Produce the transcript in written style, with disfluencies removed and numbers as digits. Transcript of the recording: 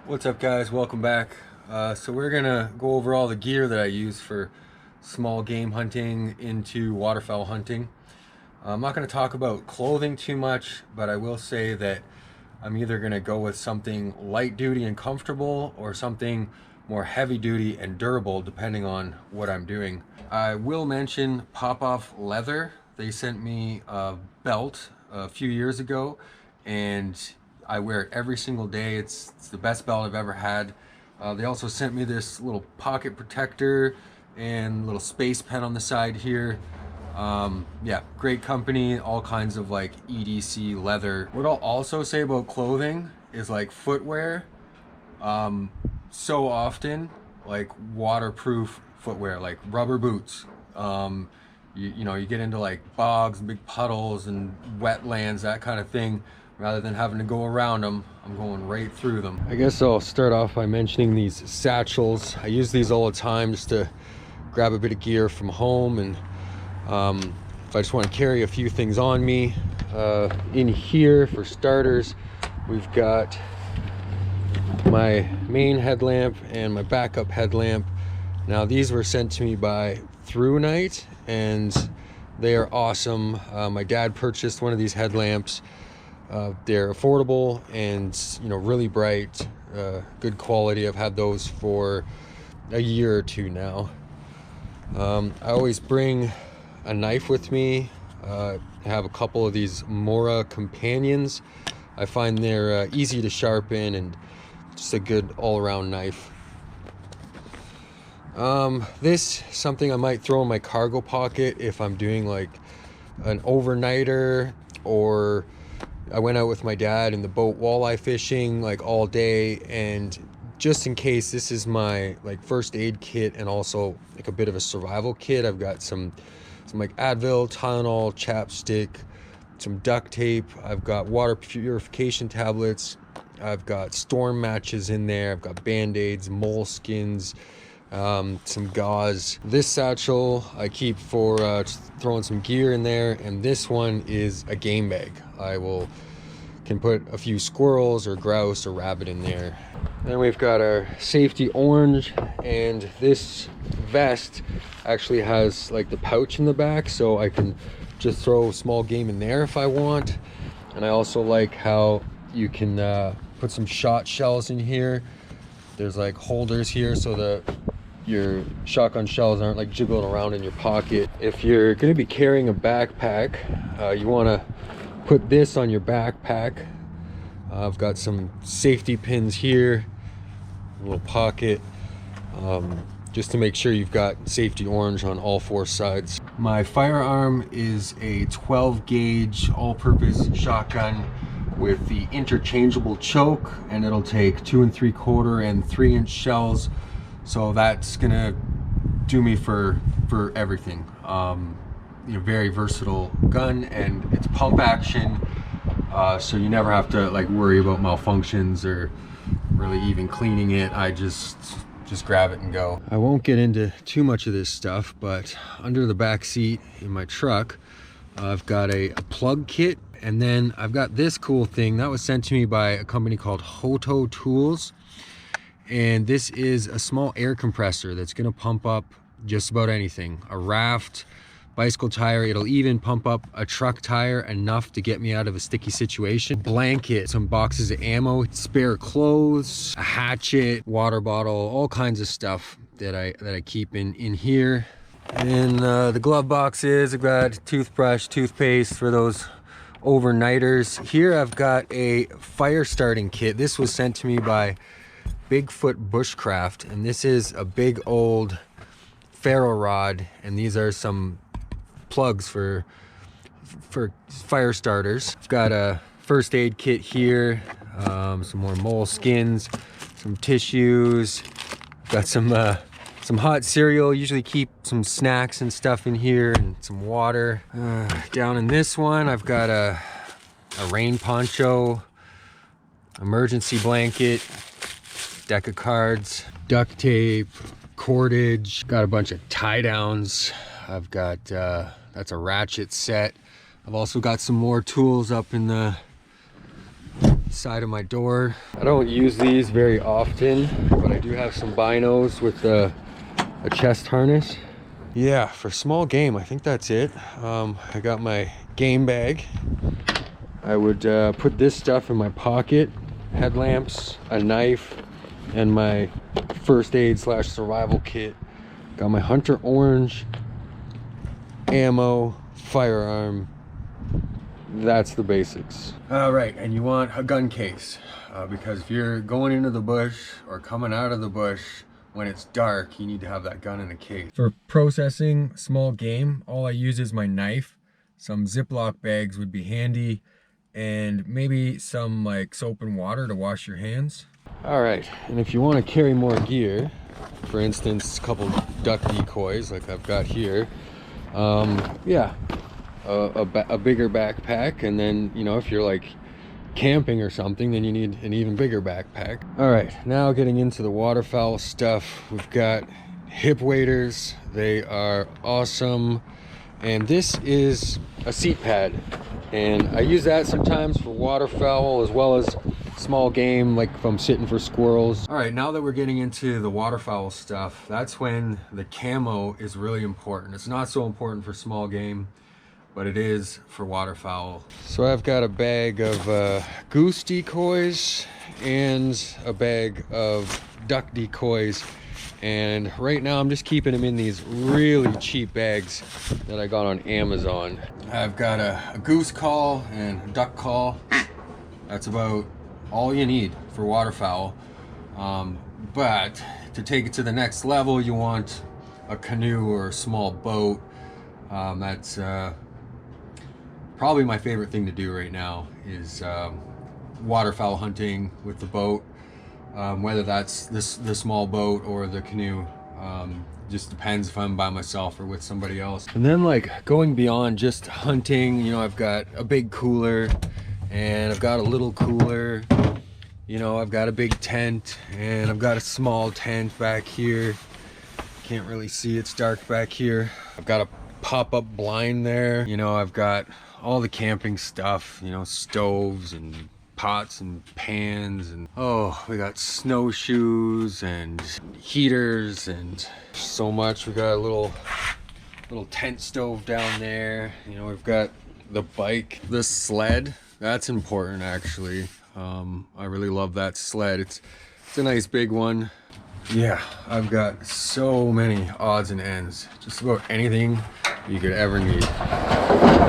What's up, guys? Welcome back. So we're gonna go over all the gear that I use for small game hunting into waterfowl hunting. I'm not gonna talk about clothing too much, but I will say that I'm either gonna go with something light duty and comfortable or something more heavy duty and durable depending on what I'm doing. I will mention Pop Off Leather. They sent me a belt a few years ago and I wear it every single day. It's the best belt I've ever had. They also sent me this little pocket protector and little space pen on the side here. Yeah, great company, all kinds of like EDC leather. What I'll also say about clothing is like footwear. So often, like waterproof footwear, like rubber boots. You know, you get into like bogs and big puddles and wetlands, that kind of thing. Rather than having to go around them, I'm going right through them. I guess I'll start off by mentioning these satchels. I use these all the time just to grab a bit of gear from home, and if I just want to carry a few things on me. In here, for starters, we've got my main headlamp and my backup headlamp. Now these were sent to me by Through Night and they are awesome. My dad purchased one of these headlamps. They're affordable and, you know, really bright, good quality. I've had those for a year or two now. I always bring a knife with me. I have a couple of these Mora companions. I find they're easy to sharpen and just a good all-around knife. This something I might throw in my cargo pocket if I'm doing like an overnighter, or I went out with my dad in the boat walleye fishing like all day, and just in case, this is my like first aid kit and also like a bit of a survival kit. I've got some like Advil, Tylenol, chapstick, some duct tape. I've got water purification tablets. I've got storm matches in there. I've got band-aids, moleskins, some gauze. This satchel I keep for just throwing some gear in there, and this one is a game bag. Can put a few squirrels or grouse or rabbit in there. Then we've got our safety orange, and this vest actually has like the pouch in the back, so I can just throw small game in there if I want. And I also like how you can put some shot shells in here. There's like holders here so your shotgun shells aren't like jiggling around in your pocket. If you're going to be carrying a backpack, you want to put this on your backpack. I've got some safety pins here, a little pocket, just to make sure you've got safety orange on all four sides. My firearm is a 12 gauge all-purpose shotgun with the interchangeable choke, and it'll take 2 3/4 and 3-inch shells. So that's gonna do me for everything. You know, very versatile gun, and it's pump action, so you never have to like worry about malfunctions or really even cleaning it. I just grab it and go. I won't get into too much of this stuff, but under the back seat in my truck, I've got a plug kit, and then I've got this cool thing that was sent to me by a company called Hoto Tools. And this is a small air compressor that's going to pump up just about anything. A raft, bicycle tire, it'll even pump up a truck tire enough to get me out of a sticky situation. Blanket, some boxes of ammo, spare clothes, a hatchet, water bottle, all kinds of stuff that I keep in here. And the glove boxes, I've got toothbrush, toothpaste for those overnighters. Here I've got a fire starting kit. This was sent to me by Bigfoot Bushcraft, and this is a big old ferro rod, and these are some plugs for fire starters. I've got a first aid kit here, some more moleskins, some tissues, got some hot cereal. Usually keep some snacks and stuff in here, and some water. Down in this one I've got a rain poncho, emergency blanket, deck of cards, duct tape, cordage, got a bunch of tie downs. I've got that's a ratchet set. I've also got some more tools up in the side of my door. I don't use these very often, but I do have some binos with a chest harness. Yeah, for small game, I think that's it. I got my game bag. I would put this stuff in my pocket, headlamps, a knife, and my first aid / survival kit. Got my hunter orange, ammo, firearm. That's the basics. All right, and you want a gun case because if you're going into the bush or coming out of the bush when it's dark, you need to have that gun in a case. For processing small game, all I use is my knife. Some Ziploc bags would be handy, and maybe some like soap and water to wash your hands. All right, and if you want to carry more gear, for instance, a couple duck decoys like I've got here, yeah, a bigger backpack, and then, you know, if you're like camping or something, then you need an even bigger backpack. All right, now getting into the waterfowl stuff, we've got hip waders. They are awesome, and this is a seat pad, and I use that sometimes for waterfowl as well as small game, like if I'm sitting for squirrels. All right, now that we're getting into the waterfowl stuff, that's when the camo is really important. It's not so important for small game, but it is for waterfowl. So I've got a bag of goose decoys and a bag of duck decoys, and right now I'm just keeping them in these really cheap bags that I got on Amazon. I've got a goose call and a duck call. That's about all you need for waterfowl, but to take it to the next level, you want a canoe or a small boat. That's probably my favorite thing to do right now is waterfowl hunting with the boat, whether that's the small boat or the canoe. Just depends if I'm by myself or with somebody else. And then like going beyond just hunting, you know, I've got a big cooler and I've got a little cooler, you know, I've got a big tent and I've got a small tent back here. Can't really see, it's dark back here. I've got a pop-up blind there. You know, I've got all the camping stuff, you know, stoves and pots and pans, and oh, we got snowshoes and heaters and so much. We got a little tent stove down there. You know, we've got the bike, the sled. That's important actually. I really love that sled. It's a nice big one. Yeah, I've got so many odds and ends. Just about anything you could ever need.